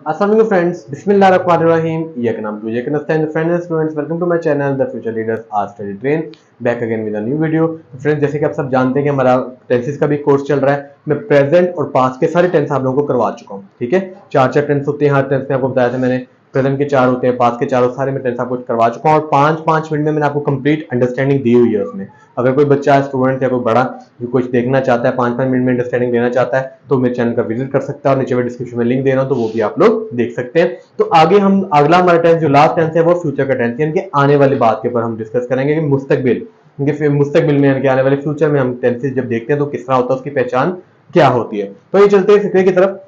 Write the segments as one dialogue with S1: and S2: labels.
S1: अस्सलाम वालेकुम फ्रेंड्स, बिस्मिल्लाहिर्रहमानिर्रहीम। यक नाम टू यक नस्ताइन friends students, welcome to my channel the future leaders आज study train back again with a new video. Friends, जैसे कि आप सब जानते हैं कि हमारा टेंसेस का भी कोर्स चल रहा है। मैं प्रेजेंट और पास्ट के सारे टेंस आप लोगों को करवा चुका हूँ। ठीक है, चार टेंस होते हैं हर टेंस में, आपको बताया था मैंने। प्रेजेंट के 4 होते हैं, पास्ट के 4 सारे मैं टेंस आपको करवा चुका हूँ और 5-5 मिनट में मैंने आपको कंप्लीट अंडरस्टैंडिंग दी हुई है उसमें। अगर कोई बच्चा, स्टूडेंट या कोई बड़ा जो कुछ देखना चाहता है, 5-5 मिनट में अंडरस्टैंडिंग लेना चाहता है, तो मेरे चैनल का विजिट कर सकता है और नीचे में डिस्क्रिप्शन में लिंक दे रहा हूँ, तो वो भी आप लोग देख सकते हैं। तो आगे हम अगला हमारा टेंस जो लास्ट टेंस है वो फ्यूचर का टेंस है, यानी आने वाली बात के ऊपर हम डिस्कस करेंगे कि मुस्तकबिल, क्योंकि मुस्तकबिल में यानी आने वाले फ्यूचर में हम टेंसेस जब देखते हैं तो किस तरह होता है, उसकी पहचान क्या होती है। तो ये चलते हैं फिक्रे की तरफ।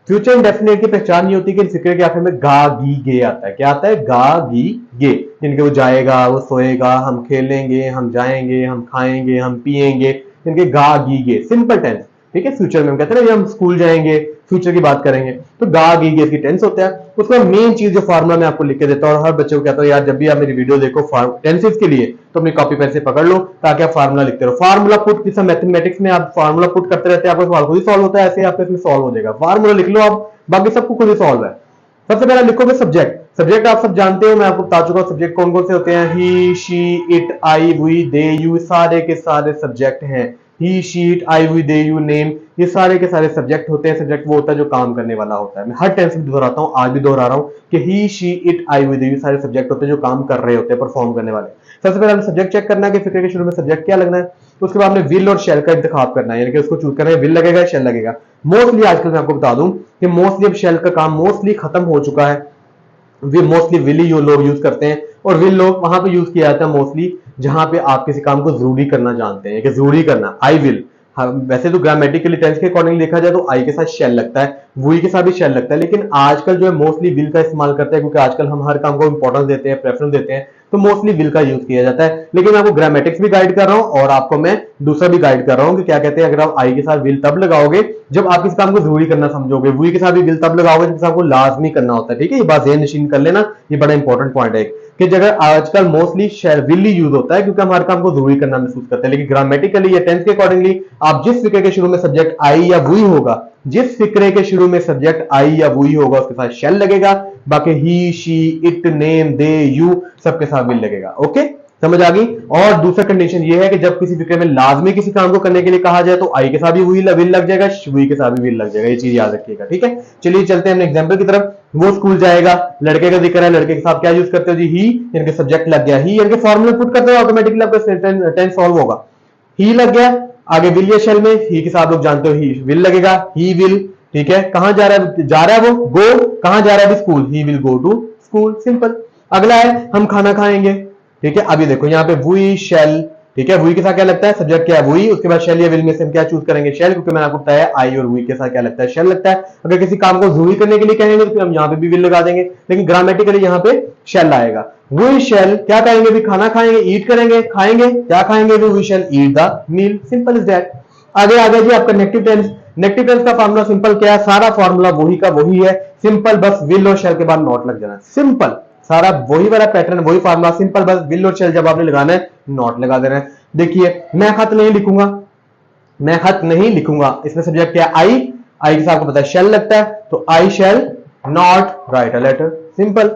S1: फ्यूचर इंडेफिनिट की पहचान ये होती है कि फिक्र के आखिर में गा गी गे आता है। क्या आता है? गा गी गे, जिनके वो जाएगा, वो सोएगा, हम खेलेंगे, हम जाएंगे, हम खाएंगे, हम पिएंगे, इनके गा गी गे सिंपल टेंस। ठीक है, फ्यूचर में हम कहते हैं ना हम स्कूल जाएंगे, फ्यूचर की बात करेंगे, तो गा गी गे की टेंस होता है। उसका मेन चीज जो फार्मूला मैं आपको लिख के देता हूँ और हर बच्चे को कहता हूँ, यार जब भी आप मेरी वीडियो देखो टेंसेस के लिए तो अपनी कॉपी पेन से पकड़ लो ताकि आप फार्मूला लिखते रहो। फार्मूला पुट, जैसे मैथमेटिक्स में आप फार्मूला पुट करते रहते हैं, आपका सवाल खुद ही सॉल्व होता है, ऐसे आपका इसमें सॉल्व हो जाएगा। फार्मूला लिख लो आप, बाकी सबको खुद ही सॉल्व है। सबसे पहले लिखोगे सब्जेक्ट। सब्जेक्ट आप सब जानते हो, मैं आपको बता चुका हूं सब्जेक्ट कौन कौन से होते हैं। He, she, it, I, we, they, you, सारे के सारे सब्जेक्ट हैं। He, she, it, I, we, they, you, name, ये सारे के सारे सब्जेक्ट होते हैं। सब्जेक्ट वो होता है जो काम करने वाला होता है। मैं हर टेंस में दोहराता हूं, आज भी दोहरा रहा हूं कि he, she, it, I, we, they, you सारे सब्जेक्ट होते हैं जो काम कर रहे होते हैं, परफॉर्म करने वाले। सबसे पहले हमें सब्जेक्ट चेक करना है कि फिक्र के शुरू में सब्जेक्ट क्या लगना है। उसके बाद में विल और शेल का इंतखाब करना है, यानी कि उसको चूज करना है, विल लगेगा, शेल लगेगा। मोस्टली आजकल मैं आपको बता दूं कि मोस्टली अब शेल का काम मोस्टली खत्म हो चुका है। मोस्टली विल ही लोग यूज करते हैं और विल लोग वहां पे यूज किया जाता है मोस्टली जहां पे आप किसी काम को जरूरी करना जानते हैं कि जरूरी करना। आई विल, हाँ, वैसे तो ग्रामेटिकली टेंस के अकॉर्डिंग देखा जाए तो आई के साथ शेल लगता है, वी के साथ भी शेल लगता है, लेकिन आजकल जो है मोस्टली विल का इस्तेमाल करते हैं क्योंकि आजकल हम हर काम को इंपॉर्टेंस देते हैं, प्रेफरेंस देते हैं, तो मोस्टली विल का यूज किया जाता है। लेकिन मैं आपको ग्रामेटिक्स भी गाइड कर रहा हूं और आपको मैं दूसरा भी गाइड कर रहा हूं कि क्या कहते हैं, अगर आप आई के साथ विल तब लगाओगे जब आप इस काम को जरूरी करना समझोगे, वी के साथ भी विल तब लगाओगे जब इस काम को लाजमी करना होता है। ठीक है, ये बात ज़हन नशीन कर लेना, ये बड़ा इंपॉर्टेंट पॉइंट है कि जगह आजकल मोस्टली विल ही यूज होता है क्योंकि हम हर काम को जरूरी करना महसूस करते हैं। लेकिन ग्रामेटिकली या टेंस के अकॉर्डिंगली आप जिस फिक्रे के शुरू में सब्जेक्ट आई या वी होगा, जिस फिक्रे के शुरू में सब्जेक्ट आई या वी होगा उसके साथ शेल लगेगा, बाकी he, she, it, name, they, you सबके साथ विल लगेगा। ओके, समझ आ गई। और दूसरा कंडीशन ये है कि जब किसी फिक्रे में लाजमी किसी काम को करने के लिए कहा जाए तो आई के साथ भी विल लग जाएगा, वी के साथ भी विल लग जाएगा, ये चीज याद रखिएगा। ठीक है, चलिए चलते हैं अपने एग्जांपल की तरफ। वो स्कूल जाएगा, लड़के का जिक्र है, लड़के के साथ क्या यूज करते हो जी? ही, इनके सब्जेक्ट लग गया, ही इनके फॉर्मूला पुट करते हो ऑटोमेटिकली आपका टेंस सॉल्व होगा। ही लग गया, आगे विल या शेल में ही के साथ लोग जानते हो ही विल लगेगा, ही विल। ठीक है, कहां जा रहा है? जा रहा है वो, गो, कहां जा रहा है? School, he will go to school, simple. अगला है हम खाना खाएंगे। ठीक है, अभी देखो यहाँ पे वी शेल। ठीक है, वी के साथ क्या लगता है? सब्जेक्ट क्या है? वी, उसके बाद शेल या विल में से हम क्या चूज करेंगे? शेल, क्योंकि मैंने आपको बताया आई और वी के साथ क्या लगता है? शेल लगता है। अगर किसी काम को जरूरी करने के लिए कहेंगे तो फिर हम यहाँ पे भी विल लगा देंगे, लेकिन ग्रामेटिकली यहाँ पे शेल आएगा। वी शेल क्या करेंगे? भी खाना खाएंगे, ईट करेंगे, खाएंगे, क्या खाएंगे? We shall eat the meal, simple is that. आगे आगे जी आपका नेगेटिव टेंस। नेगेटिव टेंस का फार्मूला सिंपल क्या है? सारा फार्मूला वही का वही है, सिंपल, बस विल और शेल के बाद नॉट लग जाना, सिंपल। सारा वही वाला पैटर्न, वही फार्मूला, सिंपल, बस विल और शेल जब आपने लगाना है नॉट लगा देना है। देखिए, मैं खत नहीं लिखूंगा, मैं खत नहीं लिखूंगा, इसमें सब्जेक्ट क्या है? आई, आई के साथ आपको पता है शेल लगता है, तो I shall not write a letter, simple.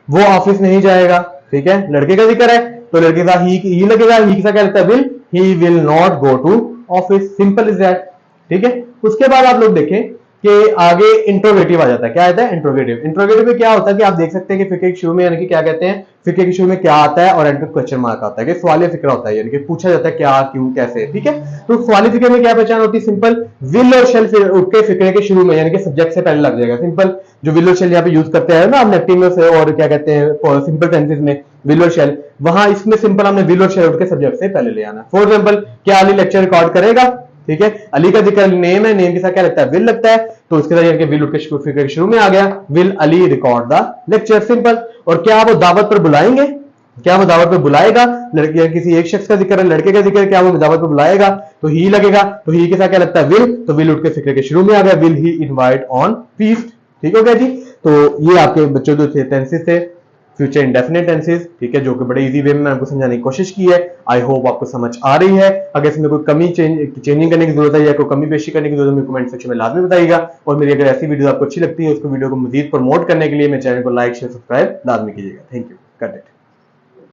S1: वो ऑफिस नहीं जाएगा, ठीक है, लड़के का जिक्र है तो लड़के का ही लगेगा, ही के साथ क्या लगता है? Will, he will not go to office, simple is that. ठीक है, उसके बाद आप लोग देखें कि आगे इंट्रोगेटिव आ जाता है। क्या आता है? इंट्रोगेटिव। इंट्रोगेटिव में क्या होता है कि आप देख सकते हैं कि फिक्रे के शुरू में यानी कि क्या कहते हैं, फिक्रे के शुरू में क्या आता है और एंड पे क्वेश्चन मार्क आता है कि सवालिया फिक्रा होता है, यानी कि पूछा जाता है क्या, क्यों, कैसे। ठीक है, तो सवालिया फिक्रे में क्या पहचान होती है? सिंपल, विल और शेल उठ के फिक्रे के शुरू में यानी कि सब्जेक्ट से पहले लग जाएगा, सिंपल। जो विल और शेल यहाँ पे यूज करते हैं ना नेगेटिव में से और क्या कहते हैं सिंपल टेंसेस में विल और शेल, वहां इसमें सिंपल हमने विल और शेल उठ के सब्जेक्ट से पहले ले आना। फॉर एग्जाम्पल, क्या अली लेक्चर रिकॉर्ड करेगा? ठीक है, अली का जिक्र नेम है, नेम के साथ क्या लगता है? विल लगता है, तो उसके साथ विल उठ के फिक्रे के शुरू में आ गया, will Ali record the lecture, simple. और क्या वो दावत पर बुलाएंगे? क्या वो दावत पर बुलाएगा? लड़के किसी एक शख्स का जिक्र है, लड़के का जिक्र है, क्या वो दावत पर बुलाएगा? तो ही लगेगा, तो ही के साथ क्या लगता है? विल, तो विल उठ के फिक्रे के शुरू में आ गया, will he invite on feast. ठीक हो गया जी। तो ये आपके बच्चों जो थे टेंसेस थे फ्यूचर इंडेफिनिट टेंसेस, ठीक है, जो कि बड़े इजी वे में आपको समझाने की कोशिश की है। आई होप आपको समझ आ रही है। अगर इसमें कोई कमी चेंजिंग करने की जरूरत है या कोई कमी पेशी करने की जरूरत है, कमेंट सेक्शन में लाजमी बताइएगा। और मेरी अगर ऐसी वीडियो आपको अच्छी लगती है, उसको वीडियो को मजीद प्रमोट करने के लिए मेरे चैनल को लाइक शेयर सब्सक्राइब लाजमी कीजिएगा। Thank you. Cut it.